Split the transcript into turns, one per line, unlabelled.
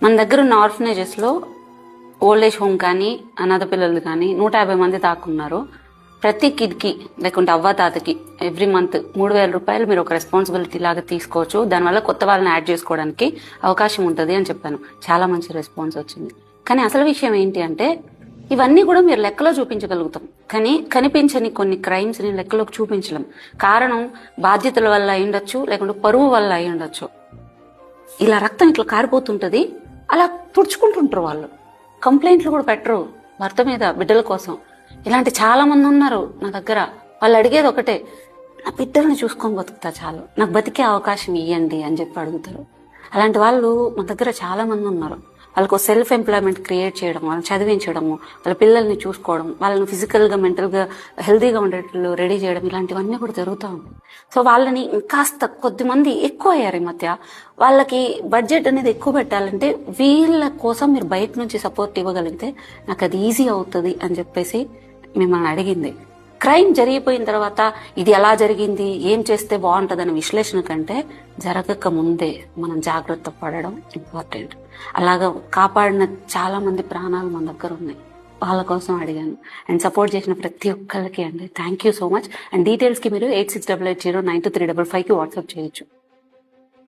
మన దగ్గర ఉన్న ఆర్ఫనేజెస్లో ఓల్డ్ ఏజ్ హోమ్ కానీ అనాథ పిల్లలు కానీ 150 మంది దాకున్నారు. ప్రతి కిడ్కి లేకుంటే అవ్వ తాతకి ఎవ్రీ మంత్ 3,000 రూపాయలు మీరు ఒక రెస్పాన్సిబిలిటీ లాగా తీసుకోవచ్చు. దానివల్ల కొత్త వాళ్ళని యాడ్ చేసుకోవడానికి అవకాశం ఉంటుంది అని చెప్పాను. చాలా మంచి రెస్పాన్స్ వచ్చింది. కానీ అసలు విషయం ఏంటి అంటే ఇవన్నీ కూడా మీరు లెక్కలో చూపించగలుగుతాం, కానీ కనిపించని కొన్ని క్రైమ్స్ని లెక్కలోకి చూపించలేం. కారణం బాధ్యతల వల్ల అయి ఉండొచ్చు, లేకుంటే పరువు వల్ల అయి ఉండొచ్చు. ఇలా రక్తం ఇట్లా కారిపోతుంటది, అలా తుడుచుకుంటుంటారు వాళ్ళు. కంప్లైంట్లు కూడా పెట్టరు భర్త మీద, బిడ్డల కోసం. ఇలాంటి చాలా మంది ఉన్నారు నా దగ్గర. వాళ్ళు అడిగేది ఒకటే, నా బిడ్డల్ని చూసుకొని బతుకుతా చాలు, నాకు బతికే అవకాశం ఇవ్వండి అని చెప్పి అడుగుతారు. అలాంటి వాళ్ళు మా దగ్గర చాలా మంది ఉన్నారు. వాళ్ళకు సెల్ఫ్ ఎంప్లాయ్మెంట్ క్రియేట్ చేయడం, వాళ్ళని చదివించడము, వాళ్ళ పిల్లల్ని చూసుకోవడం, వాళ్ళని ఫిజికల్గా మెంటల్గా హెల్తీగా ఉండేట్లు రెడీ చేయడం, ఇలాంటివన్నీ కూడా జరుగుతూ ఉంటాయి. సో వాళ్ళని కాస్త కొద్దిమంది ఎక్కువ అయ్యారు ఈ మధ్య. వాళ్ళకి బడ్జెట్ అనేది ఎక్కువ పెట్టాలంటే వీళ్ళ కోసం మీరు బయట నుంచి సపోర్ట్ ఇవ్వగలిగితే నాకు అది ఈజీ అవుతుంది అని చెప్పేసి మిమ్మల్ని అడిగింది. క్రైమ్ జరిగిపోయిన తర్వాత ఇది ఎలా జరిగింది, ఏం చేస్తే బాగుంటుందనే విశ్లేషణ కంటే జరగక ముందే మనం జాగ్రత్త పడడం ఇంపార్టెంట్. అలాగా కాపాడిన చాలా మంది ప్రాణాలు మన దగ్గర ఉన్నాయి. వాళ్ళ కోసం అడిగాను. అండ్ సపోర్ట్ చేసిన ప్రతి ఒక్కరికి అండి థ్యాంక్ యూ సో మచ్. అండ్ డీటెయిల్స్కి మీరు 8688092355కి వాట్సాప్ చేయొచ్చు.